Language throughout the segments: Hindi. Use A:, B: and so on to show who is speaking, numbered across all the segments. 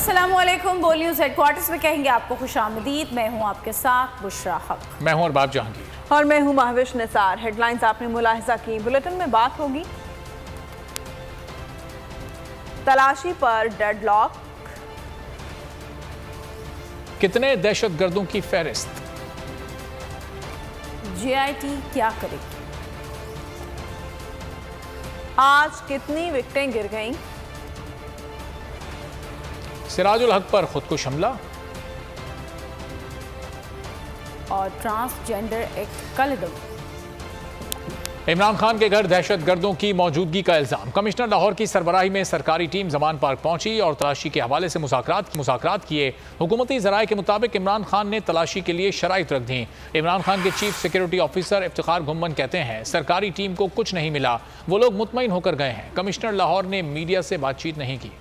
A: अस्सलामुअलैकुम। बोल न्यूज़ हेडक्वार्टर्स में कहेंगे आपको खुशामदीद। मैं हूं आपके साथ बुशरा हक।
B: मैं हूं अरबाब जहांगीर
C: और मैं हूं महविश निसार। हेडलाइंस आपने मुलाहिजा की। बुलेटिन में बात होगी तलाशी पर डेडलॉक,
B: कितने दहशतगर्दों की फहरिस्त,
A: JIT क्या करेगी,
C: आज कितनी विकेटें गिर गईं,
B: सिराजुल हक पर खुदकुश हमला
A: और ट्रांसजेंडर एक्ट का लदम।
B: इमरान खान के घर दहशतगर्दों की मौजूदगी का इल्जाम। कमिश्नर लाहौर की सरबराही में सरकारी टीम जमान पार्क पहुंची और तलाशी के हवाले से मुज़ाकरात किए। हुकूमती ज़राए के मुताबिक इमरान खान ने तलाशी के लिए शराइत रख दी। इमरान खान के chief security officer Iftikhar Ghumman कहते हैं सरकारी टीम को कुछ नहीं मिला, वो लोग मुतमईन होकर गए हैं। कमिश्नर लाहौर ने मीडिया से बातचीत नहीं की।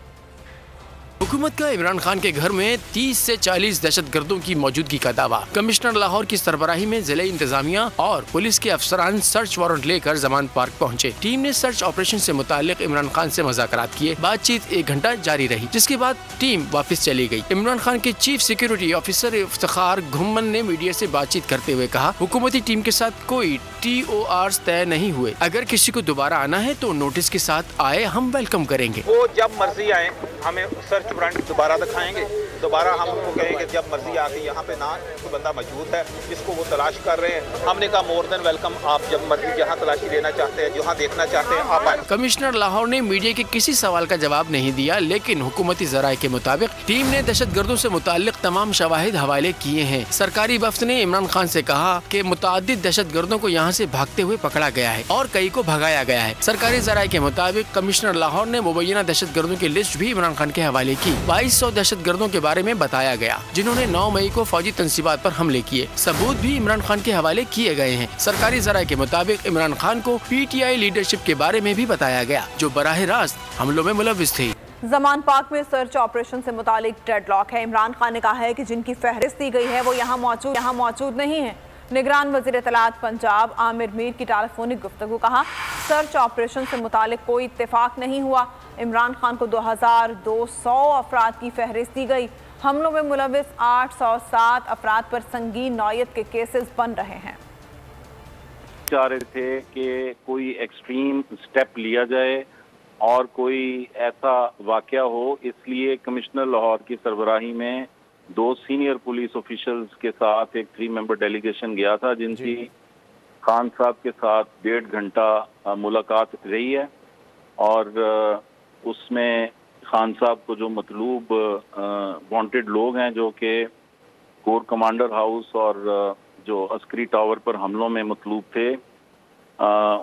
D: हुकूमत का इमरान खान के घर में 30 से 40 दहशतगर्दों की मौजूदगी का दावा। कमिश्नर लाहौर की सरबराही में जिले इंतजामिया और पुलिस के अफसरान सर्च वारंट लेकर जमान पार्क पहुंचे। टीम ने सर्च ऑपरेशन से मुतालिक इमरान खान से मुज़ाकरात किए। बातचीत 1 घंटा जारी रही, जिसके बाद टीम वापस चली गई। इमरान खान के chief security officer Iftikhar Ghumman ने मीडिया से बातचीत करते हुए कहा, हुकूमती टीम के साथ कोई TORs तय नहीं हुए। अगर किसी को दोबारा आना है तो नोटिस के साथ आए, हम वेलकम करेंगे।
E: वो जब मर्जी आए, हमें सर्च वारंट दोबारा दिखाएंगे, दोबारा हम उनको कहेंगे जब मर्जी आके यहाँ पे ना कोई बंदा मौजूद है जिसको वो तलाश कर रहे हैं। हमने कहा मोर देन वेलकम, आप जब मर्जी जहाँ तलाशी लेना चाहते हैं, जहाँ देखना चाहते हैं आप आए।
D: कमिश्नर लाहौर ने मीडिया के किसी सवाल का जवाब नहीं दिया, लेकिन हुकूमती ज़राए के मुताबिक टीम ने दहशतगर्दों से मुताल्लिक तमाम शवाहिद हवाले किए हैं। सरकारी वफ्द ने इमरान खान से कहा कि मुताद्दिद दहशतगर्दों को यहाँ से भागते हुए पकड़ा गया है और कई को भगाया गया है। सरकारी ज़राए के मुताबिक कमिश्नर लाहौर ने मुबैना दहशतगर्दों की लिस्ट भी इमरान खान के हवाले की। 2200 दहशतगर्दों के बारे में बताया गया जिन्होंने 9 मई को फौजी तंसीबात पर हमले किए। सबूत भी इमरान खान के हवाले किए गए हैं। सरकारी ज़राए के मुताबिक इमरान खान को PTI लीडरशिप के बारे में भी बताया गया जो बराह रास्त हमलों में मुलव्विस थे।
C: जमान पार्क में सर्च ऑपरेशन से मुतालिक डेडलॉक है। इमरान खान ने कहा है कि जिनकी फहरिस्त दी गई है वो यहाँ मौजूद नहीं है। निगरान वज़ीर इत्तलात पंजाब आमिर मीर की टेलीफोनिक गुफ्तगू। कहा सर्च ऑपरेशन से मुतालिक कोई इत्तेफाक नहीं हुआ। इमरान खान को 2200 अफराद की फहरिस्त दी गई। हमलों में मुलव्विस 807 अफराद पर संगीन नौयत के केसेस बन रहे हैं।
F: चाह रहे थे कि कोई एक्सट्रीम स्टेप लिया जाए और कोई ऐसा वाकया हो, इसलिए कमिश्नर लाहौर की सरबराही में 2 सीनियर पुलिस ऑफिशियल्स के साथ एक 3 मेंबर डेलीगेशन गया था, जिनकी खान साहब के साथ 1.5 घंटा मुलाकात रही है। और उसमें खान साहब को जो मतलूब वांटेड लोग हैं जो कि कोर कमांडर हाउस और जो अस्करी टावर पर हमलों में मतलूब थे,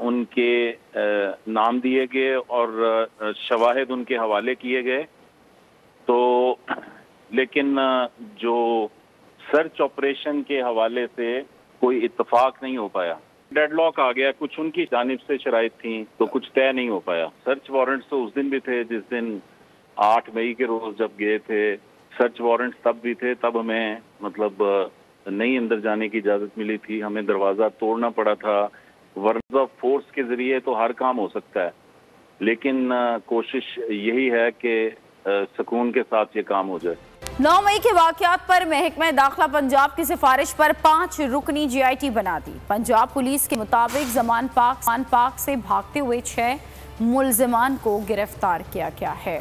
F: उनके नाम दिए गए और शवाहिद उनके हवाले किए गए। तो लेकिन जो सर्च ऑपरेशन के हवाले से कोई इत्तेफाक नहीं हो पाया। डेडलॉक आ गया, कुछ उनकी जानिब से शराइत थी तो कुछ तय नहीं हो पाया। सर्च वारंट्स तो उस दिन भी थे जिस दिन 8 मई के रोज जब गए थे, सर्च वारंट्स तब भी थे, तब हमें मतलब नहीं अंदर जाने की इजाज़त मिली थी, हमें दरवाज़ा तोड़ना पड़ा था। वर्ड्स ऑफ फोर्स के ज़रिए तो हर काम हो सकता है, लेकिन कोशिश यही है कि सुकून के साथ ये काम हो जाए।
A: 9 मई के वाक़यात पर महकमा दाखिला पंजाब की सिफारिश पर 5 रुकनी JIT बना दी। पंजाब पुलिस के मुताबिक जमान पार्क से भागते हुए 6 मुल्ज़िमान को गिरफ्तार किया गया है।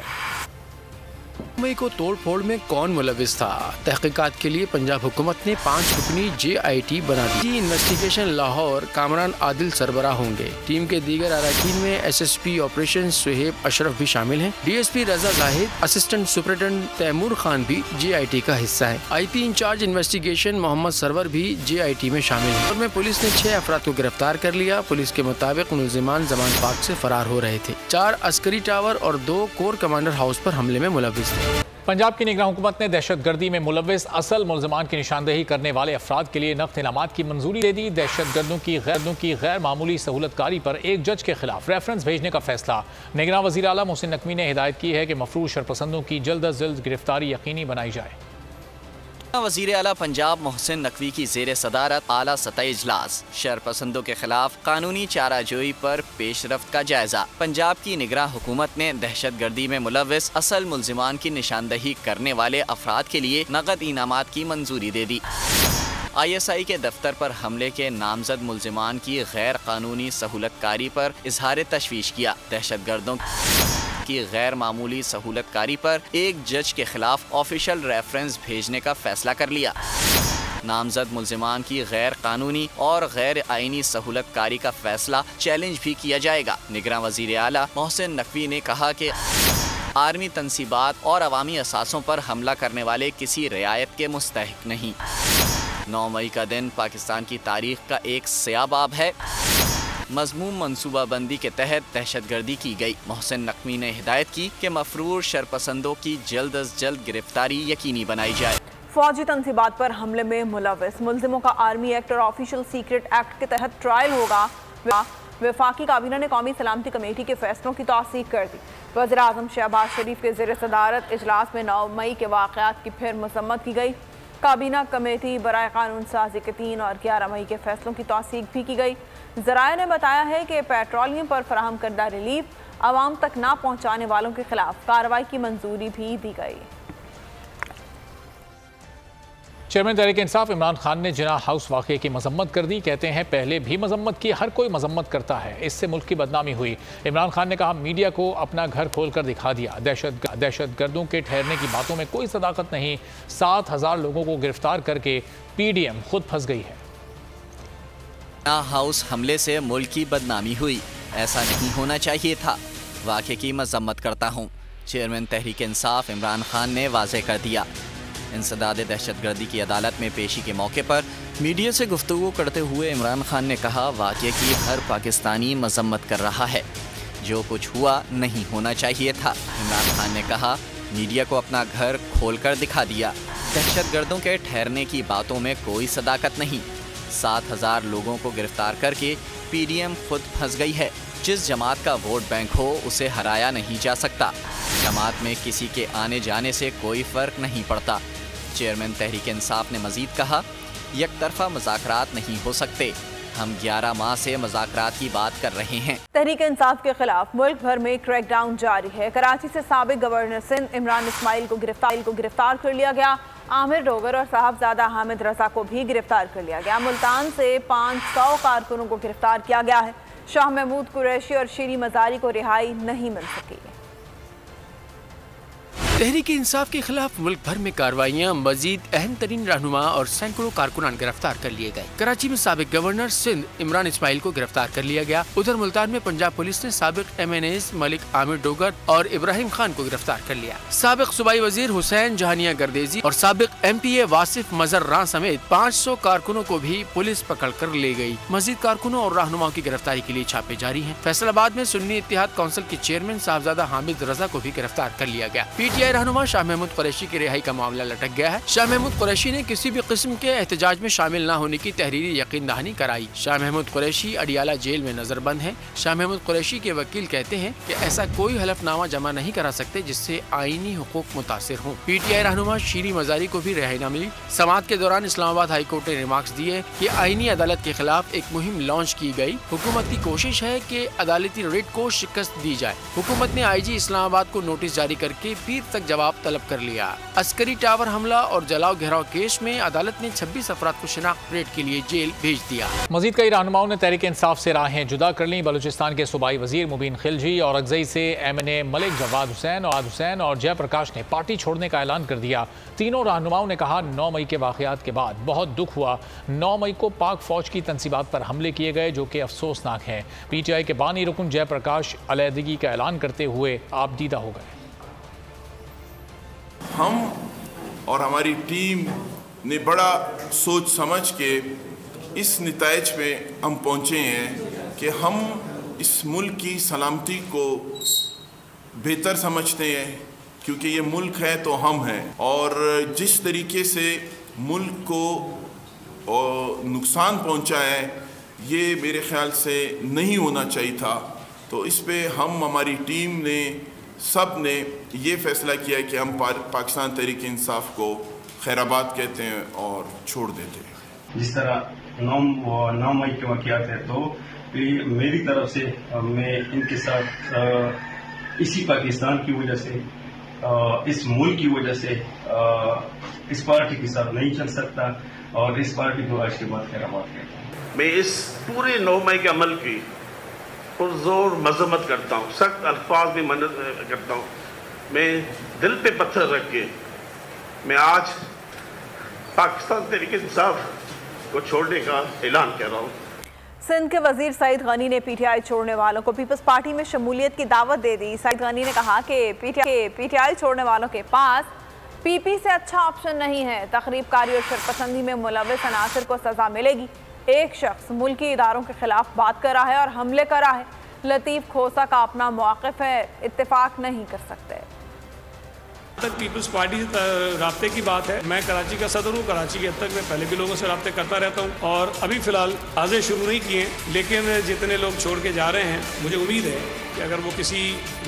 D: मई को तोड़ फोड़ में कौन मुलव्विस था? तहकीकात के लिए पंजाब हुकूमत ने 5 रुकनी JIT बना दी। इन्वेस्टिगेशन लाहौर कामरान आदिल सरबराह होंगे। टीम के दीगर अरकान में SSP ऑपरेशन सुहेब अशरफ भी शामिल हैं। DSP Raza Zahid, assistant superintendent Taimur Khan भी JIT का हिस्सा है। IP in charge investigation Mohammad Sarwar भी JIT में शामिल है। और में पुलिस ने 6 अफराद को गिरफ्तार कर लिया। पुलिस के मुताबिक मुल्जिमान जमान पार्क से फरार हो रहे थे। 4 अस्करी टावर और 2 कोर कमांडर हाउस पर हमले में मुलव्विस थे।
B: पंजाब की निगरान हुकूमत ने दहशतगर्दी में मुलव्विस असल मुल्ज़िमान की निशानदेही करने वाले अफराद के लिए नक़द इनामात की मंजूरी दे दी। दहशतगर्दों की गैर मामूली सहूलतकारी पर एक जज के खिलाफ रेफरेंस भेजने का फैसला। निगरान वज़ीर आला मोहसिन नकवी ने हिदायत की है कि मफरूज शरपसंदों की जल्द अज जल्द गिरफ्तारी यकीनी बनाई जाए।
G: वज़ीर आला पंजाब मोहसिन नकवी की ज़ेर सदारत आला सतह इजलास, शरपसंदों के खिलाफ कानूनी चाराजोई पर पेशरफ्त का जायजा। पंजाब की निगरान हुकूमत ने दहशत गर्दी में मुलव्विस असल मुल्जिमान की निशानदही करने वाले अफराद के लिए नकद इनामात की मंजूरी दे दी। ISI के दफ्तर पर हमले के नामजद मुल्जिमान की गैर कानूनी सहूलतकारी पर इजहार तशवीश किया। दहशत गर्दों की गैर मामूली सहूलतकारी पर एक जज के खिलाफ ऑफिशियल रेफरेंस भेजने का फैसला कर लिया। नामजद मुल्जिमान की गैर कानूनी और गैर आईनी सहूलतकारी का फैसला चैलेंज भी किया जाएगा। निगरान वज़ीर आला मोहसिन नकवी ने कहा कि आर्मी तनसीबात और अवामी असासों पर हमला करने वाले किसी रियायत के मुस्तहिक नहीं। 9 मई का दिन पाकिस्तान की तारीख का एक सयाबाब है। मज़मूम मनसूबाबंदी के तहत दहशतगर्दी की गई। मोहसिन नकवी ने हिदायत की कि मफरूर शरपसंदों की जल्द अज जल्द गिरफ्तारी यकीनी बनाई जाए।
C: फौजी तनसीबात पर हमले में मुलव्विस मुल्जिमों का आर्मी एक्ट और ऑफिशियल सीक्रेट एक्ट के तहत ट्रायल होगा। वफाकी काबीना ने कौमी सलामती कमेटी के फैसलों की तौसीक कर दी। वज़ीर आज़म शहबाज शरीफ के ज़ेर सदारत इजलास में 9 मई के वाक़यात की फिर मसम्मत की गई। काबीना कमेटी बराए कानून साजी के 3 और 11 मई के फैसलों की तौसीक भी की गई। ज़राए ने बताया है कि पेट्रोलियम पर फराहम करदा रिलीफ आवाम तक ना पहुँचाने वालों के खिलाफ कार्रवाई की मंजूरी भी दी गई।
B: चेयरमैन तहरीक इंसाफ इमरान खान ने जिना हाउस वाक़े की मजम्मत कर दी। कहते हैं पहले भी मजम्मत की, हर कोई मजम्मत करता है, इससे मुल्क की बदनामी हुई। इमरान खान ने कहा मीडिया को अपना घर खोल कर दिखा दिया। दहशत गर्दों के ठहरने की बातों में कोई सदाकत नहीं। 7,000 लोगों को गिरफ्तार करके PDM खुद फंस गई है।
G: हाउस हमले से मुल्क की बदनामी हुई, ऐसा नहीं होना चाहिए था। वाक़े की मजम्मत करता हूँ। चेयरमैन तहरीक इंसाफ इमरान खान ने वाज़ेह कर दिया। इंसदाद दहशतगर्दी की अदालत में पेशी के मौके पर मीडिया से गुफ्तगू करते हुए इमरान खान ने कहा वाक़े की हर पाकिस्तानी मजम्मत कर रहा है। जो कुछ हुआ नहीं होना चाहिए था। इमरान खान ने कहा मीडिया को अपना घर खोल कर दिखा दिया। दहशतगर्दों के ठहरने की बातों में कोई सदाकत नहीं। 7,000 लोगों को गिरफ्तार करके PDM खुद फंस गई है। जिस जमात का वोट बैंक हो उसे हराया नहीं जा सकता। जमात में किसी के आने जाने से कोई फ़र्क नहीं पड़ता। चेयरमैन तहरीक इंसाफ ने मजीद कहा यकतरफा मुज़ाकरात नहीं हो सकते। हम 11 माह से मुज़ाकरात की बात कर रहे हैं।
C: तहरीक इंसाफ के खिलाफ मुल्क भर में क्रैकडाउन जारी है। कराची से साबिक गवर्नर सिंध इमरान इस्माइल को गिरफ्तार कर लिया गया। आमिर डोगर और साहबजादा हामिद रजा को भी गिरफ्तार कर लिया गया। मुल्तान से 500 कारकुनों को गिरफ्तार किया गया है। शाह महमूद कुरैशी और शीरी मजारी को रिहाई नहीं मिल सकी।
D: तहरीक इंसाफ के खिलाफ मुल्क भर में कार्रवाइयाँ, मजीद अहम तरीन रहनुमा और सैकड़ों कारकुनान गिरफ्तार कर लिए गए। कराची में साबिक गवर्नर सिंध इमरान इस्माइल को गिरफ्तार कर लिया गया। उधर मुल्तान में पंजाब पुलिस ने साबिक MNAs मलिक आमिर डोगर और इब्राहिम खान को गिरफ्तार कर लिया। साबिक सूबाई वजीर हुसैन जहानिया गर्देजी और साबिक MPA वासिफ मजर्रा समेत 500 कारकुनों को भी पुलिस पकड़ कर ले गयी। मजीद कारकुनों और रहनुमाओं की गिरफ्तारी के लिए छापे जारी है। फैसलाबाद में सुन्नी इत्तेहाद काउंसिल के चेयरमैन साहबजादा हामिद रजा को भी गिरफ्तार कर लिया गया। PTI रहनुमा शाह महमूद कुरैशी की रिहाई का मामला लटक गया है। शाह महमूद कुरैशी ने किसी भी किस्म के एहतजाज में शामिल न होने की तहरीरी यकीन दहानी कराई। शाह महमूद कुरैशी अडियाला जेल में नजरबंद है। शाह महमूद कुरैशी के वकील कहते हैं कि ऐसा कोई हलफनामा जमा नहीं करा सकते जिससे आईनी हुकूक मुतासिर हों। PTI रहनुमा शीरी मजारी को भी रिहाई न मिली। समाअत के दौरान इस्लामाबाद हाई कोर्ट ने रिमार्क्स दिए कि आईनी अदालत के खिलाफ एक मुहिम लॉन्च की गई। हुकूमत की कोशिश है कि अदालती रिट को शिकस्त दी जाए। हुकूमत ने IG इस्लामाबाद को नोटिस जारी करके पीर तक जवाब तलब कर लिया। अस्करी टावर हमला और जलाओ घेराव केस में अदालत ने 26 अफराद को शिनाख्त रेट के लिए जेल भेज दिया।
B: मजीद कई रहनुमाओं ने तहरीक इंसाफ से राहें जुदा कर ली। बलूचिस्तान के सूबाई वजीर मुबीन खिलजी और अगजई से MNA मलिक जवाद हुसैन और जयप्रकाश ने पार्टी छोड़ने का ऐलान कर दिया। तीनों रहनुमाओं ने कहा 9 मई के वाकयात के बाद बहुत दुख हुआ। 9 मई को पाक फौज की तनसीबात पर हमले किए गए जो कि अफसोसनाक है। PTI के बानी रुकन जयप्रकाश अलहदगी का ऐलान करते हुए आपदीदा हो गए।
H: हम और हमारी टीम ने बड़ा सोच समझ के इस नतीजे में हम पहुँचे हैं कि हम इस मुल्क की सलामती को बेहतर समझते हैं क्योंकि ये मुल्क है तो हम हैं। और जिस तरीके से मुल्क को नुकसान पहुँचा है ये मेरे ख्याल से नहीं होना चाहिए था। तो इस पे हम हमारी टीम ने सब ने ये फैसला किया कि हम पाकिस्तान तहरीक इंसाफ को खैराबाद कहते हैं और छोड़ देते हैं।
I: जिस तरह 9 मई के वाक़यात है, तो मेरी तरफ से मैं इनके साथ इसी पाकिस्तान की वजह से, इस मुल्क की वजह से इस पार्टी के साथ नहीं चल सकता और इस पार्टी को आज के बाद खैराबाद कहता हूँ।
J: मैं इस पूरे 9 मई के अमल की पुरजोर मजम्मत करता हूँ, सख्त अल्फाज में मदद करता हूँ। मैं दिल पे पत्थर रख के मैं आज पाकिस्तान तहरीक-ए-इंसाफ को छोड़ने का ऐलान कर रहा हूँ।
C: सिंध के वजीर सईद गनी ने पीटीआई छोड़ने वालों को पीपल्स पार्टी में शमूलियत की दावत दे दी। सईद गनी ने कहा कि पीटीआई छोड़ने वालों के पास पीपी से अच्छा ऑप्शन नहीं है। तखरीबकारी और शरपसंदी में मुलव्वस अनासर को सजा मिलेगी। एक शख्स मुल्की इदारों के खिलाफ बात कर रहा है और हमले कर रहा है। लतीफ़ खोसा का अपना मौक़िफ़ है, इत्तेफाक नहीं कर सकते।
K: तक पीपल्स पार्टी से राब्ते की बात है, मैं कराची का सदर हूँ। कराची के हद तक मैं पहले भी लोगों से राब्ते करता रहता हूँ और अभी फ़िलहाल आज़े शुरू नहीं किए, लेकिन जितने लोग छोड़ के जा रहे हैं मुझे उम्मीद है कि अगर वो किसी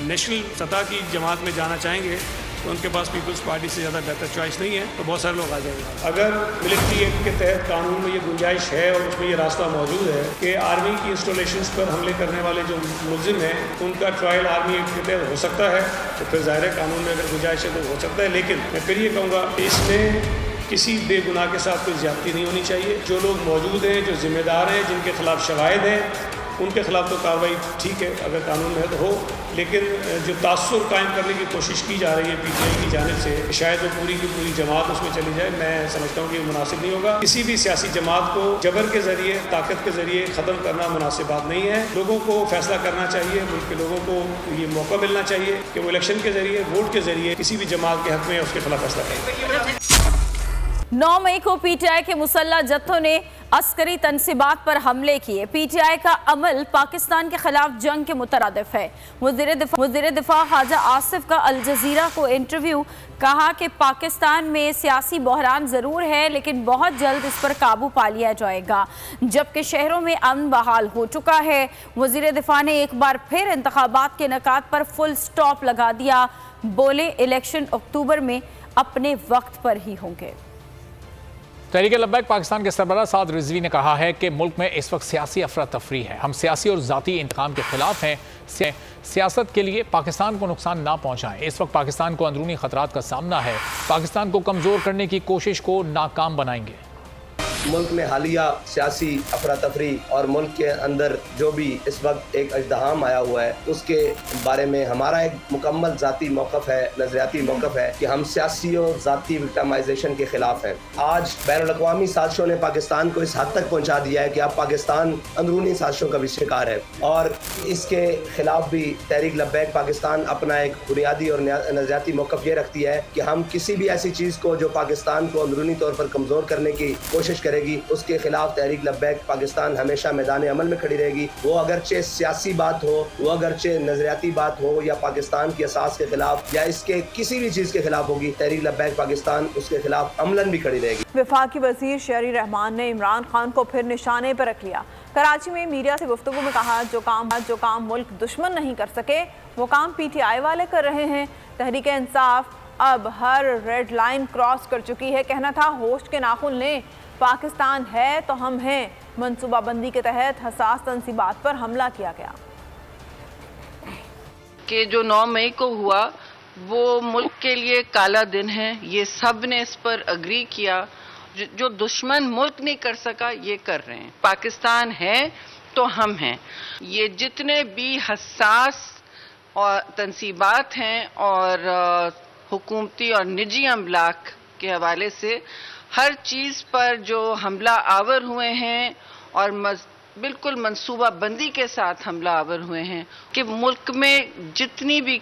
K: नेशनल सतह की जमात में जाना चाहेंगे तो उनके पास पीपल्स पार्टी से ज़्यादा बेहतर चॉइस नहीं है, तो बहुत सारे लोग आ जाएंगे। अगर मिलिट्री एक्ट के तहत कानून में ये गुंजाइश है और उसमें ये रास्ता मौजूद है कि आर्मी की इंस्टॉलेशंस पर हमले करने वाले जो मुलजिम हैं उनका ट्रायल आर्मी एक्ट के तहत हो सकता है, तो फिर ज़ाहिर है कानून में अगर गुंजाइश है तो हो सकता है। लेकिन मैं फिर ये कहूँगा इसमें किसी बेगुनाह के साथ कोई ज्यादती नहीं होनी चाहिए। जो लोग मौजूद हैं, जो जिम्मेदार हैं, जिनके खिलाफ शवाहिद हैं, उनके खिलाफ तो कार्रवाई ठीक है अगर कानून में तो हो, लेकिन जो तासुर कायम करने की कोशिश की जा रही है पीटीआई की जानिब से, शायद वो पूरी की पूरी जमात उसमें चली जाए, मैं समझता हूँ कि मुनासिब नहीं होगा। किसी भी सियासी जमात को जबर के जरिए, ताकत के जरिए ख़त्म करना मुनासिब बात नहीं है। लोगों को फैसला करना चाहिए, मुल्क के लोगों को ये मौका मिलना चाहिए कि वो इलेक्शन के जरिए, वोट के जरिए किसी भी जमात के हक में उसके खिलाफ फैसला करें।
A: 9 मई को पीटीआई के मुसल्लह जत्थों ने अस्करी तनसीबात पर हमले किए। पीटीआई का अमल पाकिस्तान के खिलाफ जंग के मुतरादिफ है। वज़ीर दिफा ख्वाजा आसिफ का अल जज़ीरा को इंटरव्यू, कहा कि पाकिस्तान में सियासी बहरान ज़रूर है लेकिन बहुत जल्द इस पर काबू पा लिया जाएगा, जबकि शहरों में अमन बहाल हो चुका है। वज़ीर दिफा ने एक बार फिर इंतखाबात के नकात पर फुल स्टॉप लगा दिया। बोले इलेक्शन अक्टूबर में अपने वक्त पर ही होंगे।
B: तहरीक लब्बैक पाकिस्तान के सरबराह साद रिजवी ने कहा है कि मुल्क में इस वक्त सियासी अफरा तफरी है। हम सियासी और ज़ाती इंतकाम के खिलाफ हैं। सियासत के लिए पाकिस्तान को नुकसान ना पहुंचाएं। इस वक्त पाकिस्तान को अंदरूनी खतरात का सामना है। पाकिस्तान को कमज़ोर करने की कोशिश को नाकाम बनाएंगे।
L: मुल्क में हालिया सियासी अफरा तफरी और मुल्क के अंदर जो भी इस वक्त एक अजदहाम आया हुआ है उसके बारे में हमारा एक मुकम्मल ज़ाती मौक़िफ़ है, नज़रियाती मौक़िफ़ है कि हम सियासी और ज़ाती विक्टिमाइजेशन के ख़िलाफ़ हैं। आज बैनुल-अक़वामी साजिशों ने पाकिस्तान को इस हद तक पहुँचा दिया है कि अब पाकिस्तान अंदरूनी साजिशों का भी शिकार है और इसके ख़िलाफ़ भी तहरीक लब्बैक पाकिस्तान अपना एक बुनियादी और नज़रियाती मौक़िफ़ ये रखती है कि हम किसी भी ऐसी चीज़ को जो पाकिस्तान को अंदरूनी तौर पर कमज़ोर करने की कोशिश करेगी उसके खिलाफ तहरीक लब्बैक पाकिस्तान हमेशा मैदान अमल में खड़ी रहेगी। वो अगरचे सियासी बात हो, वो अगरचे नजरियाती बात हो या पाकिस्तान की असास के खिलाफ या इसके किसी भी चीज के खिलाफ होगी, तहरीक लब्बैक पाकिस्तान उसके खिलाफ अमलन भी खड़ी रहेगी।
C: वफाकी वजीर शहरी रहमान ने इमरान खान को फिर निशाने पर रख लिया। कराची में मीडिया से गुफ्तगू में कहा, जो काम मुल्क दुश्मन नहीं कर सके वो काम पीटीआई वाले कर रहे हैं। तहरीक इंसाफ अब हर रेड लाइन क्रॉस कर चुकी है। कहना था होस्ट के नाखून लें, पाकिस्तान है तो हम हैं। मनसूबाबंदी के तहत हसास तनसीबात पर हमला किया गया।
M: कि जो 9 मई को हुआ वो मुल्क के लिए काला दिन है, ये सब ने इस पर अग्री किया। जो दुश्मन मुल्क नहीं कर सका ये कर रहे हैं। पाकिस्तान है तो हम हैं। ये जितने भी हसास और तनसीबात हैं और हुकूमती और निजी अमलाक के हवाले से हर चीज़ पर जो हमला आवर हुए हैं और बिल्कुल मंसूबा बंदी के साथ हमला आवर हुए हैं कि मुल्क में जितनी भी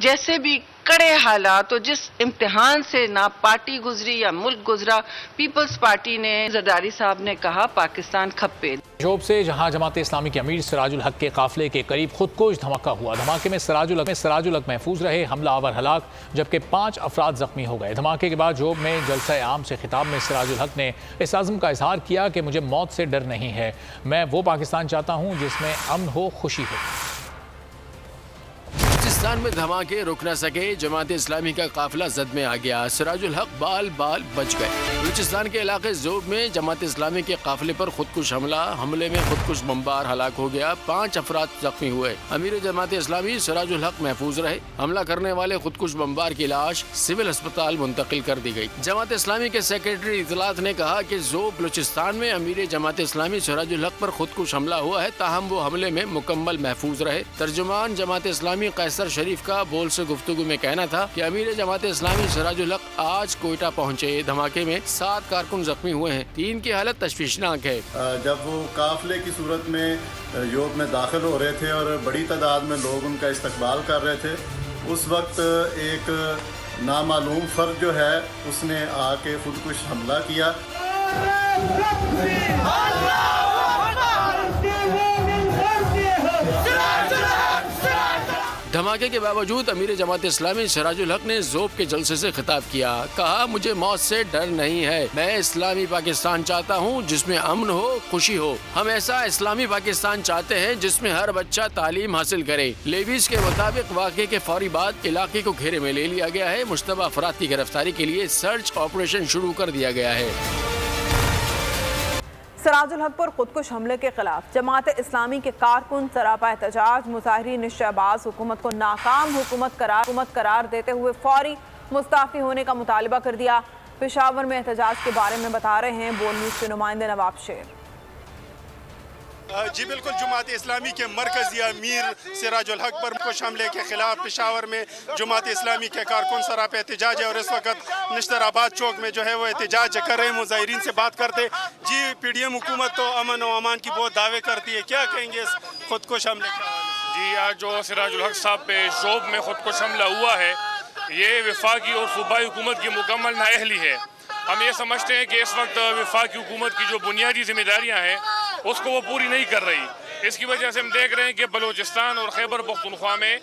M: जैसे भी कड़े हालात और जिस इम्तिहान से ना पार्टी गुजरी या मुल्क गुजरा, पीपल्स पार्टी ने, जरदारी साहब ने कहा पाकिस्तान खप्पे।
B: शोब से जहां जमात इस्लामी के अमीर सिराजुल हक के काफिले के करीब खुदकुश धमाका हुआ। धमाके में सिराजुल हक महफूज रहे, हमला आवर हलाक, जबकि 5 अफराद जख्मी हो गए। धमाके के बाद जोब में जलसा आम से खिताब में सिराजुल हक ने इस आज़म का इजहार किया कि मुझे मौत से डर नहीं है, मैं वो पाकिस्तान चाहता हूँ जिसमें अमन हो, खुशी हो।
D: बलूचिस्तान में धमाके रुक न सके, जमात इस्लामी का काफिला जद में आ गया, सिराजुल हक बाल बाल बच गए। बलूचिस्तान के इलाके ज़ोब में जमात इस्लामी के काफिले पर खुदकुश हमले में खुदकुश बमबार हलाक हो गया, 5 अफराद जख्मी हुए। अमीर जमात इस्लामी सिराजुल हक महफूज रहे। हमला करने वाले खुदकुश बमबार की लाश सिविल अस्पताल मुंतकिल कर दी गई। जमात इस्लामी के सेक्रेटरी इतलात ने कहा कि ज़ोब बलूचिस्तान में अमीर जमात इस्लामी सिराजुल हक पर खुदकुश हमला हुआ है, ताहम वो हमले में मुकम्मल महफूज रहे। तर्जुमान जमात इस्लामी कैसर शरीफ का बोल से गुफ्तगू में कहना था कि अमीर जमात इस्लामी सिराजुल हक आज कोयटा पहुँचे। धमाके में 7 कारकुन जख्मी हुए हैं, 3 की हालत तशवीशनाक है।
N: जब वो काफिले की सूरत में योग में दाखिल हो रहे थे और बड़ी तादाद में लोग उनका इस्तकबाल कर रहे थे, उस वक्त एक नामालूम फर्द जो है उसने आके खुदकुश हमला किया।
D: धमाके के बावजूद अमीर जमात इस्लामी सिराजुल हक ने ज़ोब के जलसे से खिताब किया, कहा मुझे मौत से डर नहीं है, मैं इस्लामी पाकिस्तान चाहता हूँ जिसमें अमन हो, खुशी हो। हम ऐसा इस्लामी पाकिस्तान चाहते हैं जिसमें हर बच्चा तालीम हासिल करे। लेविस के मुताबिक वाक़े के फौरी बाद इलाके को घेरे में ले लिया गया है। मुश्तबा अफराद की गिरफ्तारी के लिए सर्च ऑपरेशन शुरू कर दिया गया है।
C: सिराजुल हक पर खुदकुश हमले के खिलाफ जमात इस्लामी के कारकुन सरापा एहतजाज, मुजाहिरीन शहबाज हुकूमत को नाकाम हुकूमत करार देते हुए फौरी मुस्ताफ़ी होने का मुतालबा कर दिया। पेशावर में एहतजाज के बारे में बता रहे हैं बोल न्यूज़ के नुमाइंदे नवाब शेर।
O: जी बिल्कुल, जमात इस्लामी के मरकजी अमीर सिराजुल हक पर खुदकुश हमले के खिलाफ पेशावर में जमात इस्लामी के कारकुन सराप एहतजाज है और इस वक्त नश्तराबाद चौक में जो है वो एहतजाज कर रहे हैं। मुजाहिरीन से बात करते जी, PDM हुकूमत तो अमन और अमान की बहुत दावे करती है, क्या कहेंगे इस खुदकुश हमले के?
P: जी, आज जो सिराजुल हक साहब पे ज़ोब में खुदकुश हमला हुआ है, ये वफाकी और सूबाई हुकूमत की मुकम्मल नाअहली है। हम ये समझते हैं कि इस वक्त वफाकी हुकूमत की जो बुनियादी जिम्मेदारियाँ हैं उसको वो पूरी नहीं कर रही। इसकी वजह से हम देख रहे हैं कि बलूचिस्तान और खैबर पख्तूनख्वा में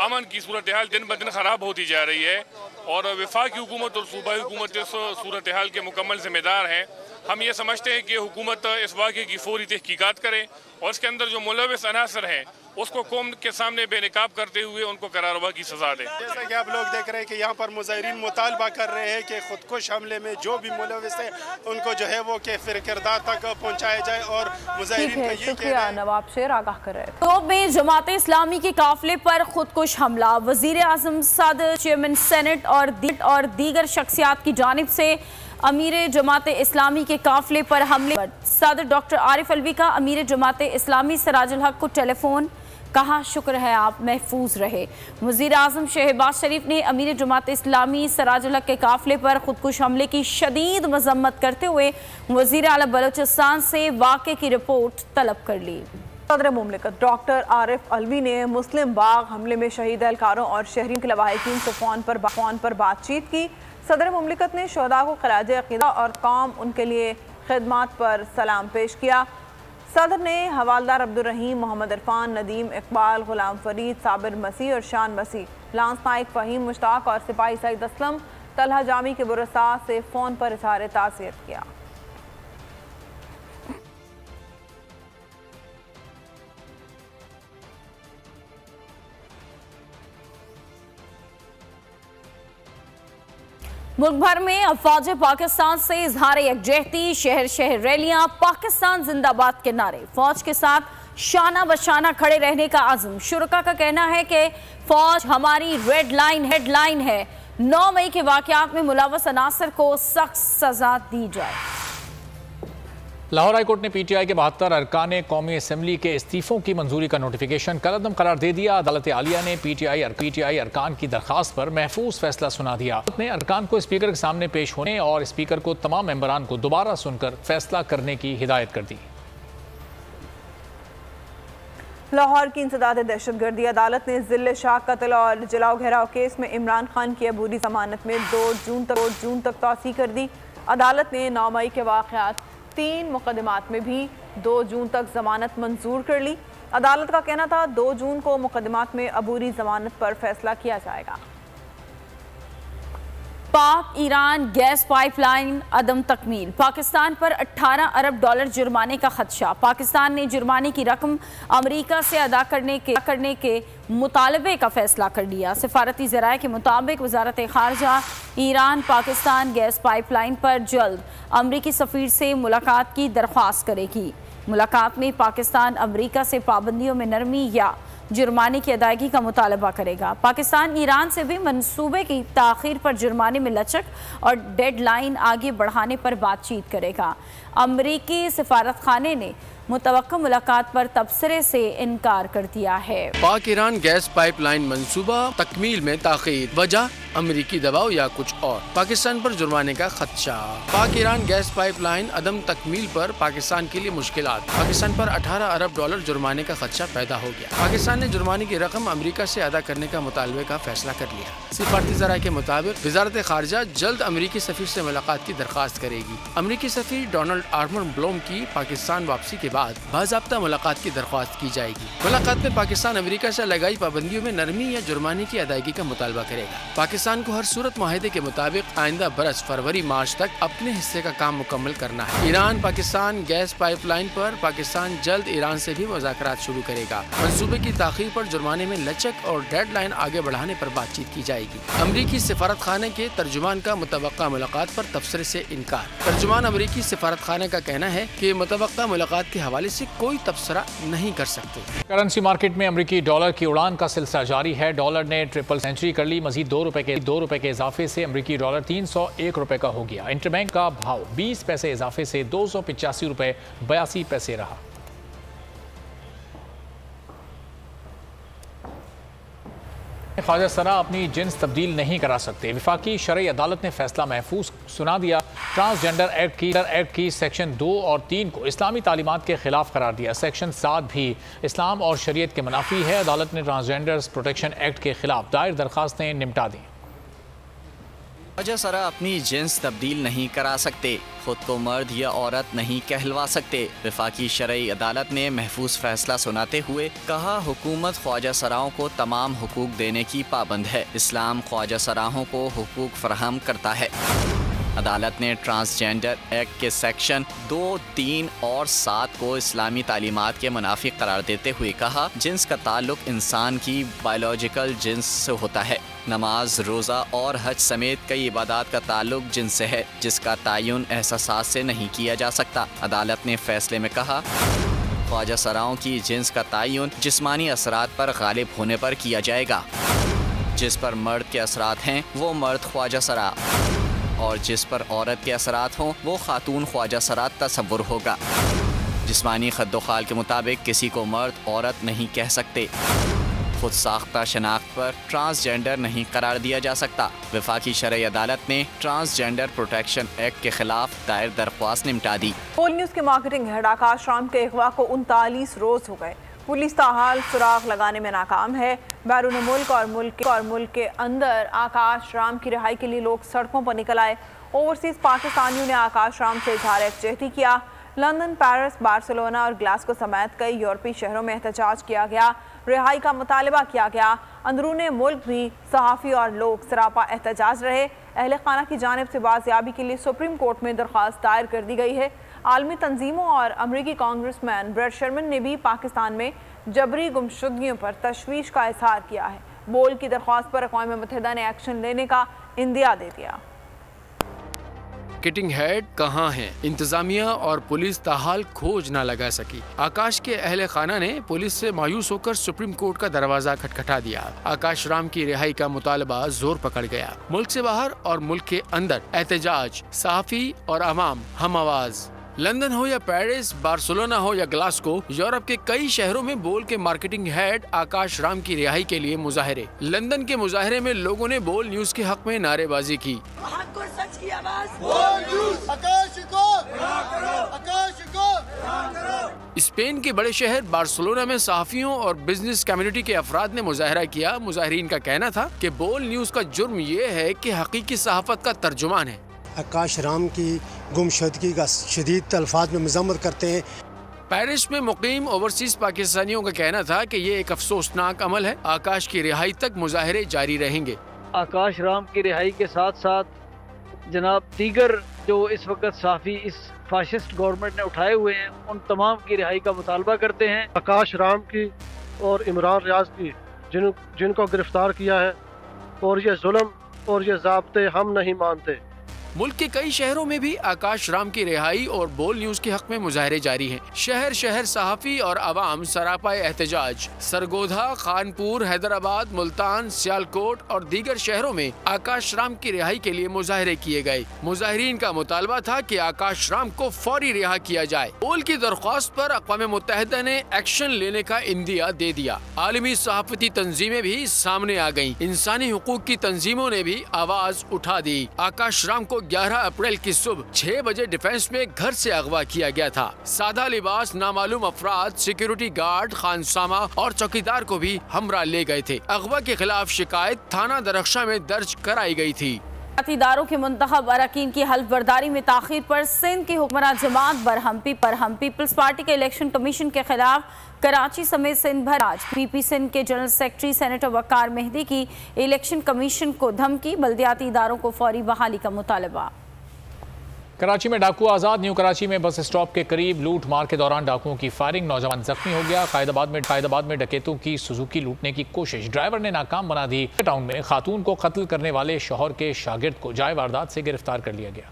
P: अमन की सूरत हाल दिन ब दिन ख़राब होती जा रही है और वफाकी हुकूमत और सूबाई हुकूमत इस सूरत हाल के मुकम्मल जिम्मेदार हैं। हम ये समझते हैं कि हुकूमत इस वाक़े की फौरी तहकीकात करे और इसके अंदर जो मुलविस अनासर हैं उसको कौम के सामने बेनकाब करते हुए उनको करारवा की सजा दे।
O: जैसा कि आप लोग देख रहे हैं कि यहाँ पर मुजाहिरीन मुतालबा कर रहे हैं कि खुदकुश हमले में जो भी मुलविस है उनको जो है वो के फिर किरदार तक पहुँचाया जाए और मुजाहिरीन का ये
C: शुक्रिया नवाब शेर आगाह कर रहे हैं।
A: तो में जमात इस्लामी के काफिले पर खुदकुश हमला, वजीर आजम सदर, चेयरमैन सेनेट और दीगर शख्सियात की जानिब से अमीर जमात इस्लामी के काफिले पर हमले। सदर डॉक्टर आरिफ अलवी का अमीर जमात इस्लामी सिराजुल हक को टेलीफोन, कहा शुक्र है आप महफूज रहे। वज़ीर आज़म शहबाज शरीफ ने अमीर जमात इस्लामी सिराजुल हक के काफिले पर खुदकुश हमले की शदीद मजम्मत करते हुए वज़ीर आला बलूचिस्तान से वाक़े की रिपोर्ट तलब कर ली।
C: सदर मुमलिकत डॉक्टर आरिफ अलवी ने मुस्लिम बाग हमले में शहीद एहलकारों और शहरियों के लवाहिकीन से फ़ोन पर बातचीत की। सदर मुमलिकत ने शहदा को खिराज अक़ीदा और कौम उनके लिए खिदमात पर सलाम पेश किया। सदर ने हवालदार अब्दुल रहीम, मोहम्मद इरफान, नदीम इकबाल, गुलाम फरीद, साबिर मसीह और शान मसीह, लांस नाइक, फ़हीम मुश्ताक और सिपाही सईद असलम तलहा जामी के बुरसा से फ़ोन पर इज़हार ताज़ियत किया।
A: मुल्क भर में अफवाज पाकिस्तान से इजहार यकजहती, शहर शहर रैलियां, पाकिस्तान जिंदाबाद के नारे, फौज के साथ शाना बशाना खड़े रहने का आज़म। शुरका का कहना है कि फौज हमारी रेड लाइन है। 9 मई के वाक़यात में मुलव्वस अनासर को सख्त सजा दी जाए।
B: लाहौर हाईकोर्ट ने PTI के 72 अरकान कौमी असम्बली के इस्तीफ़ों की मंजूरी का नोटिफिकेशन कलअदम करार दे दिया। अदालत आलिया ने PTI अरकान की दरखास्त पर महफूज फैसला सुना दिया। अदालत ने अरकान को स्पीकर के सामने पेश होने और स्पीकर को तमाम मेंबरान को दोबारा सुनकर फैसला करने की हिदायत कर दी।
C: लाहौर की इंसदाद दहशतगर्दी अदालत ने जिले शाह कत्ल और जलाओ घेराव केस में इमरान खान की अबूरी जमानत में 2 जून तक तौसी कर दी। अदालत ने 9 मई के वाक़यात 3 मुकदमात में भी 2 जून तक जमानत मंजूर कर ली। अदालत का कहना था 2 जून को मुकदमात में अबूरी जमानत पर फैसला किया जाएगा।
A: पाक ईरान गैस पाइपलाइन अदम तकमील, पाकिस्तान पर 18 अरब डॉलर जुर्माने का खदशा। पाकिस्तान ने जुर्माने की रकम अमेरिका से अदा करने के मुतालबे का फैसला कर लिया। सिफारती ज़राए के मुताबिक वजारत खारजा ईरान पाकिस्तान गैस पाइपलाइन पर जल्द अमरीकी सफ़ीर से मुलाकात की दरख्वास्त करेगी। मुलाकात में पाकिस्तान अमरीका से पाबंदियों में नरमी या जुर्माने की अदायगी का मुतालबा करेगा। पाकिस्तान ईरान से भी मंसूबे की ताख़ीर पर जुर्माने में लचक और डेडलाइन आगे बढ़ाने पर बातचीत करेगा। अमरीकी सिफारत खाने ने मुतवक्का मुलाकात पर तबसरे से इनकार कर दिया है।
D: पाक ईरान गैस पाइपलाइन मंसूबा तकमील में ताख़ीर, वजह अमरीकी दबाव या कुछ और। पाकिस्तान पर जुर्माने का खदशा। पाक ईरान गैस पाइपलाइन अदम तकमील पर पाकिस्तान के लिए मुश्किलात। पाकिस्तान पर 18 अरब डॉलर जुर्माने का खदशा पैदा हो गया। पाकिस्तान ने जुर्माने की रकम अमरीका से अदा करने का मुतालबे का फैसला कर लिया। सिफारती ज़राए के मुताबिक वजारत खारजा जल्द अमरीकी सफ़ीर से मुलाकात की दरख्वास्त करेगी। अमरीकी सफ़ीर डोनाल्ड आर्मर ब्लोम की पाकिस्तान वापसी के बाद बाज़ाब्ता मुलाकात की दरख्वास्त की जाएगी। मुलाकात में पाकिस्तान अमरीका से लगाई पाबंदियों में नरमी या जुर्माने की अदायगी का मुतालबा करेगा। पाकिस्तान को हर सूरत मुआहदे के मुताबिक आइंदा बरस फरवरी मार्च तक अपने हिस्से का काम मुकम्मल करना है। ईरान पाकिस्तान गैस पाइपलाइन पर पाकिस्तान जल्द ईरान से भी मुज़ाकरात शुरू करेगा। मंसूबे की ताख़ीर पर जुर्माने में लचक और डेडलाइन आगे बढ़ाने पर बातचीत की जाएगी। अमरीकी सिफारत खाने के तर्जुमान का मुतवक्का मुलाकात पर तबसरे से इनकार। तर्जुमान अमरीकी सिफारत खाने का कहना है कि मुतवक्का मुलाकात के हवाले से कोई तबसरा नहीं कर सकते।
B: करेंसी मार्केट में अमरीकी डॉलर की उड़ान का सिलसिला जारी है। डॉलर ने ट्रिपल सेंचुरी कर ली। मजीद $2 के इजाफे से अमरीकी डॉलर 301 रुपए का हो गया। इंटरबैंक का भाव 20 पैसे इजाफे से 285 रुपए 82 पैसे रहा। ख्वाजा सरा अपनी जिन्स तब्दील नहीं करा सकते। विफाकी शरई अदालत ने फैसला महफूज सुना दिया। ट्रांसजेंडर एक्ट की सेक्शन 2 और 3 को इस्लामी तालीमात के खिलाफ करार दिया। सेक्शन 7 भी इस्लाम और शरीयत के मुनाफी है। अदालत ने ट्रांसजेंडर्स प्रोटेक्शन एक्ट के खिलाफ दायर दरखास्तें निपटा दी।
G: ख्वाजा सरा अपनी जिन्स तब्दील नहीं करा सकते, खुद को मर्द या औरत नहीं कहलवा सकते। वफाकी शरई अदालत ने महफूज फैसला सुनाते हुए कहा, हुकूमत ख्वाजा सराओं को तमाम हुकूक देने की पाबंद है। इस्लाम ख्वाजा सराहों को हुकूक फराहम करता है। अदालत ने ट्रांसजेंडर एक्ट के सेक्शन 2, 3 और 7 को इस्लामी तालीमात के मुनाफिक करार देते हुए कहा, जिन्स का ताल्लुक इंसान की बायोलॉजिकल जिन्स से होता है। नमाज, रोज़ा और हज समेत कई इबादत का ताल्लुक जिन्स से है, जिसका तयन एहसास से नहीं किया जा सकता। अदालत ने फैसले में कहा, ख्वाजा सराओं की जिन्स का तयन जिस्मानी असरात पर गालिब होने पर किया जाएगा। जिस पर मर्द के असरात हैं वो मर्द ख्वाजा सरा, और जिस पर औरत के असरात हों वो खातून ख्वाजा सरा तसव्वुर होगा। जिस्मानी खद्दोखाल के मुताबिक किसी को मर्द औरत नहीं कह सकते। खुद साख्ता शनाख्त पर ट्रांसजेंडर नहीं करार दिया जा सकता। वफाकी शरई अदालत ने ट्रांसजेंडर प्रोटेक्शन एक्ट के खिलाफ दायर दरख्वास्त निपटा दी।
C: पोल न्यूज़ के मार्केटिंग हेड आकाश राम के अगवा को 39 रोज हो गए। पुलिस ताहाल सुराग लगाने में नाकाम है। बैरून मुल्क और मुल्क के अंदर आकाश राम की रिहाई के लिए लोग सड़कों पर निकल आए। ओवरसीज पाकिस्तानियों ने आकाश राम से इजहार यकजहती किया। लंदन, पेरिस, बार्सिलोना और ग्लासगो समेत कई यूरोपीय शहरों में एहतजाज किया गया। रिहाई का मुतालबा किया गया। अंदरूने मुल्क भी सहाफ़ी और लोग सरापा एहतजाज रहे। अहले खाना की जानिब से बाजियाबी के लिए सुप्रीम कोर्ट में दरख्वास्त दायर कर दी गई है। आलमी तंजीमों और अमरीकी कांग्रेसमैन ब्रेट शर्मन ने भी पाकिस्तान में जबरी गुमशुदगियों पर तशवीश का इजहार किया है। बोल की दरख्वास्त पर अक़वाम मुत्तहिदा ने एक्शन लेने का इंदिया दे दिया।
D: किटिंग हेड कहाँ हैं? इंतजामिया और पुलिस ताहाल खोज न लगा सकी। आकाश के अहले खाना ने पुलिस से मायूस होकर सुप्रीम कोर्ट का दरवाजा खटखटा दिया। आकाश राम की रिहाई का मुतालबा जोर पकड़ गया। मुल्क से बाहर और मुल्क के अंदर एहतजाज, सहाफ़ी और अवाम हम आवाज। लंदन हो या पेरिस, बार्सिलोना हो या ग्लासगो, यूरोप के कई शहरों में बोल के मार्केटिंग हेड आकाश राम की रिहाई के लिए मुजाहरे। लंदन के मुजाहरे में लोगों ने बोल न्यूज के हक में नारेबाजी की। स्पेन के बड़े शहर बार्सिलोना में सहाफियों और बिजनेस कम्युनिटी के अफराद ने मुजाहरा किया। मुजाहरीन का कहना था कि बोल न्यूज का जुर्म ये है कि हकीकी सहाफत का तर्जुमान है।
Q: आकाश राम की गुमशुदगी का शदीद अल्फाज में मजम्मत करते हैं।
D: पेरिस में मुकीम ओवरसीज पाकिस्तानियों का कहना था कि ये एक अफसोसनाक अमल है। आकाश की रिहाई तक मुजाहरे जारी रहेंगे।
R: आकाश राम की रिहाई के साथ साथ जनाब दीगर जो इस वक्त सहाफ़ी इस फाशिस्ट गवर्नमेंट ने उठाए हुए हैं उन तमाम की रिहाई का मुतालबा करते हैं।
S: आकाश राम की और इमरान रियाज की जिनको गिरफ्तार किया है, और ये जुल्म और ये ज़ाब्ते हम नहीं मानते।
D: मुल्क के कई शहरों में भी आकाश राम की रिहाई और बोल न्यूज के हक में मुजाहरे जारी हैं। शहर शहर सहाफ़ी और अवाम सरापाए एहतजाज। सरगोधा, खानपुर, हैदराबाद, मुल्तान, सियालकोट और दीगर शहरों में आकाश राम की रिहाई के लिए मुजाहरे किए गए। मुजाहिरीन का मुतालबा था कि आकाश राम को फौरी रिहा किया जाए। बोल की दरख्वास्त पर अक़वाम मुत्तहिदा ने एक्शन लेने का इंदिया दे दिया। आलमी सहाफ़ती तंजीमें भी सामने आ गयी। इंसानी हुकूक की तंजीमों ने भी आवाज उठा दी। आकाश राम को 11 अप्रैल की सुबह 6 बजे डिफेंस में घर से अगवा किया गया था। सादा लिबास नामालूम अफराद सिक्योरिटी गार्ड, खानसामा और चौकीदार को भी हमरा ले गए थे। अगवा के खिलाफ शिकायत थाना दरख्शा में दर्ज कराई गई थी।
A: इदारों के मुंतखब अरकान की हल्फ बर्दारी में ताखीर पर सिंध की हुक्मरान जमात बरहम पीपल्स पार्टी के इलेक्शन कमीशन के खिलाफ कराची समेत सिंध भर आज पीपी सिंध के जनरल सेक्रेटरी सेनेटर वकार मेहदी की इलेक्शन कमीशन को धमकी। बल्दियाती इदारों को फौरी बहाली का मुतालबा।
B: कराची में डाकू आज़ाद। न्यू कराची में बस स्टॉप के करीब लूट मार के दौरान डाकुओं की फायरिंग, नौजवान जख्मी हो गया। कायदाबाद में डकैतों की सुजुकी लूटने की कोशिश, ड्राइवर ने नाकाम बना दी। टाउन में खातून को कत्ल करने वाले शौहर के शागिर्द को जाए वारदात से गिरफ्तार कर लिया गया।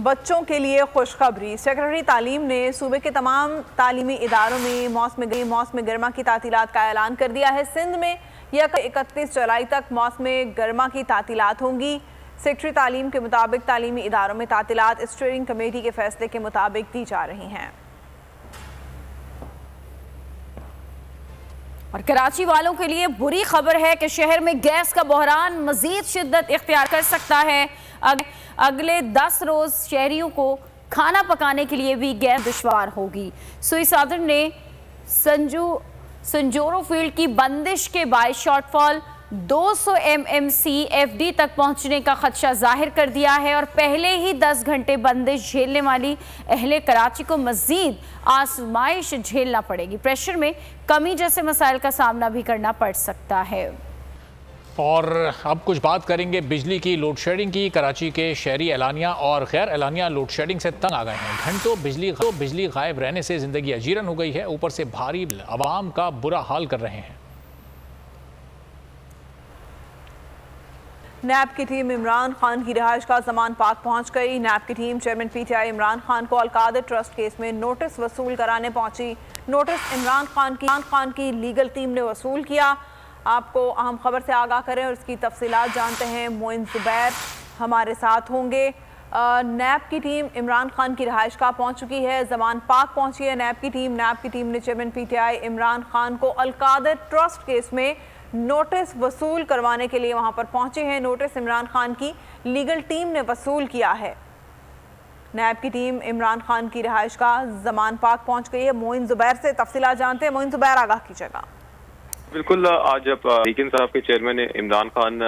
C: बच्चों के लिए खुशखबरी। सेक्रेटरी तालीम ने सूबे के तमाम तालीमी इदारों में मौसम गर्मा की तातीलात का ऐलान कर दिया है। सिंध में 31 जुलाई तक मौसम गर्मा की तातीलात होंगी। सेक्रेटरी तालीम के मुताबिक तालीमी इदारों में तातीलात स्टीयरिंग कमेटी के फैसले के मुताबिक दी जा रही हैं।
A: और कराची वालों के लिए बुरी खबर है कि शहर में गैस का बहरान मजीद शिद्दत इख्तियार कर सकता है। अगले 10 रोज शहरियों को खाना पकाने के लिए भी गैस दुश्वार होगी। सुई सादर ने संजोरो फील्ड की बंदिश के बायस शॉर्टफॉल 200 MMCFD तक पहुंचने का खदशा जाहिर कर दिया है और पहले ही 10 घंटे बंदिश झेलने वाली अहले कराची को मजीद आजमाइश झेलना पड़ेगी। प्रेशर में कमी जैसे मसाइल का सामना भी करना पड़ सकता है।
B: और अब कुछ बात करेंगे बिजली की लोड शेडिंग की। कराची के शहरी एलानिया और गैर एलानिया लोड शेडिंग से तंग आ गए हैं। घंटों बिजली गायब रहने से जिंदगी अजीरन हो गई है, ऊपर से भारी आवाम का बुरा हाल कर रहे हैं।
C: नैब की टीम इमरान खान की रिहाइश का जमान पाक पहुंच गई। नैब की team chairman PTI Imran Khan को अलकादर ट्रस्ट केस में नोटिस वसूल कराने पहुंची। नोटिस इमरान खान की लीगल टीम ने वसूल किया। आपको अहम खबर से आगाह करें और इसकी तफसीलात जानते हैं। मोइन जुबैर हमारे साथ होंगे। नैब की टीम इमरान खान की रिहाइश का पहुंच चुकी है, जमान पाक पहुंची है नैब की टीम ने चेयरमैन PTI इमरान खान को अलकादर ट्रस्ट केस में नोटिस वसूल करवाने के लिए वहां पर पहुंचे हैं। नोटिस इमरान खान की लीगल टीम ने वसूल किया है। नैब की टीम इमरान खान की रिहाइश का जमान पाक पहुंच गई है। मोइन जुबैर से तफसीलात जानते हैं। मोइन जुबैर आगाह कीजिएगा।
T: बिल्कुल, आज जब लीकिन साहब के चेयरमैन इमरान खान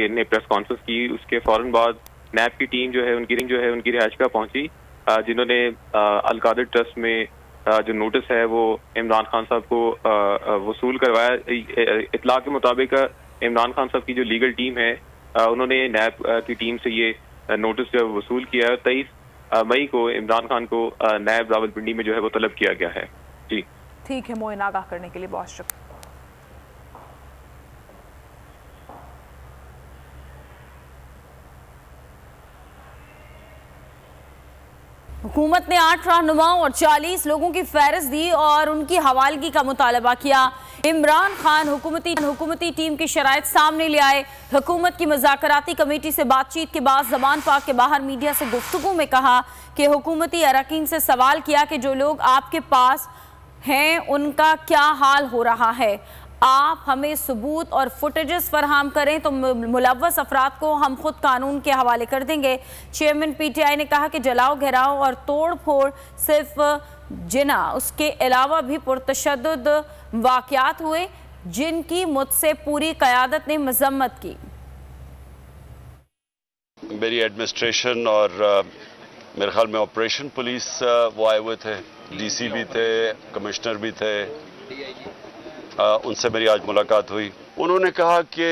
T: ने प्रेस कॉन्फ्रेंस की, उसके फौरन बाद नैब की टीम जो है उनकी रिहाइश का पहुंची, जिन्होंने अलकादर ट्रस्ट में जो नोटिस है वो इमरान खान साहब को वसूल करवाया। इतला के मुताबिक इमरान खान साहब की जो लीगल टीम है उन्होंने नैब की टीम से ये नोटिस जो वसूल किया है। 23 मई को इमरान खान को नैब रावलपिंडी में जो है वो तलब किया गया है। जी
C: ठीक है मोइन, आगाह करने के लिए बहुत शुक्रिया।
A: हुकूमत ने 8 रहनुमाओं और 40 लोगों की फहरिस्त दी और उनकी हवालगी का मुतालबा किया। इमरान खान हुकूमती टीम की शराइत सामने ले आए। हुकूमत की मुज़ाकराती कमेटी से बातचीत के बाद ज़मान पाक के बाहर मीडिया से गुफ्तगू में कहा कि हुकूमती अरकान से सवाल किया कि जो लोग आपके पास हैं उनका क्या हाल हो रहा है, आप हमें सबूत और फुटेजेस फराहम करें तो मुलव्वस अफराद को हम खुद कानून के हवाले कर देंगे। चेयरमैन PTI ने कहा कि जलाओ घेराव और तोड़ फोड़ सिर्फ जिना, उसके अलावा भी पुरतशद्दुद वाक़यात हुए जिनकी मुझसे पूरी क़यादत ने मजम्मत की।
U: मेरी एडमिनिस्ट्रेशन और मेरे ख्याल में ऑपरेशन पुलिस वो आए हुए थे, DC भी थे, कमिश्नर भी थे। उनसे मेरी आज मुलाकात हुई। उन्होंने कहा कि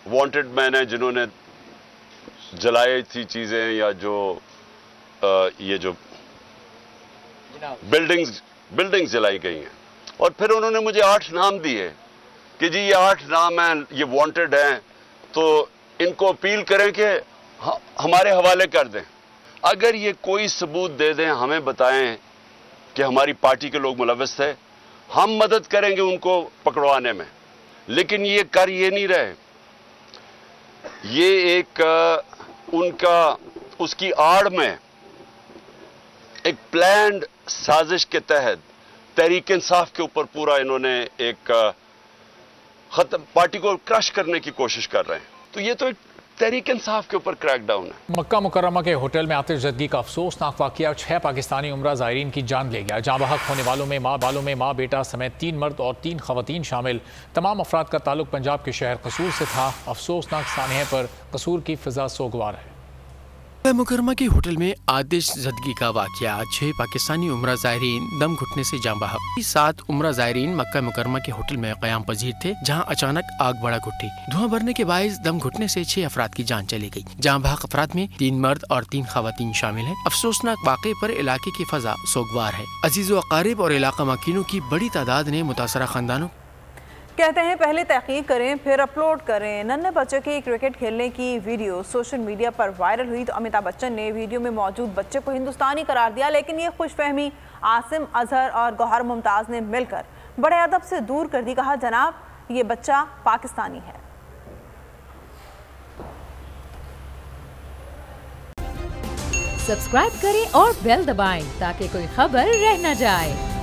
U: वांटेड मैन है जिन्होंने जलाई थी चीजें, या जो ये जो बिल्डिंग्स जलाई गई हैं, और फिर उन्होंने मुझे 8 नाम दिए कि जी ये 8 नाम हैं, ये वांटेड हैं, तो इनको अपील करें कि हमारे हवाले कर दें। अगर ये कोई सबूत दे दें, हमें बताएं कि हमारी पार्टी के लोग मुलव्वस थे, हम मदद करेंगे उनको पकड़वाने में। लेकिन ये कर ये नहीं रहे। ये एक उसकी आड़ में एक प्लान्ड साजिश के तहत तहरीक इंसाफ के ऊपर पूरा इन्होंने एक पार्टी को क्रश करने की कोशिश कर रहे हैं। तो ये तो एक तहरीक इंसाफ के ऊपर क्रैकडाउन है।
B: मक्का मुकर्रमा के होटल में आतिशज़दगी का अफसोसनाक वाक़या, 6 पाकिस्तानी उम्रा ज़ायरीन की जान ले गया। जाँ बहक होने वालों में माँ बेटा समेत 3 मर्द और 3 ख़वातीन शामिल। तमाम अफराद का ताल्लुक पंजाब के शहर कसूर से था। अफसोसनाक सानहे पर कसूर की फ़िज़ा सोगवार है।
D: मक्का मुकर्रमा के होटल में आतिशज़दगी का वाक़या, 6 पाकिस्तानी उम्रा ज़ायरीन दम घुटने से जाँ बहक। 7 उम्रा ज़ायरीन मक्का मुकर्रमा के होटल में क़याम पजीर थे, जहां अचानक आग बड़ा घुटी। धुआं भरने के बायस दम घुटने से 6 अफराद की जान चली गई। जाँ बहक अफराद में 3 मर्द और 3 ख़वातीन शामिल हैं। अफसोसनाक वाक़े पर इलाके की फ़ज़ा सोगवार है। अजीज़ो अकारिब और इलाका मकीनों की बड़ी तादाद ने मुतासरा खानदानों
C: कहते हैं पहले तहकीक करें फिर अपलोड करें। नन्हे बच्चे की क्रिकेट खेलने की वीडियो सोशल मीडिया पर वायरल हुई तो अमिताभ बच्चन ने वीडियो में मौजूद बच्चे को हिंदुस्तानी करार दिया, लेकिन ये खुशफहमी आसिम, अजहर और गौहर मुमताज़ ने मिलकर बड़े अदब से दूर कर दी। कहा जनाब ये बच्चा पाकिस्तानी है।
E: सब्सक्राइब करें और बेल दबाएं ताकि कोई खबर रह न जाए।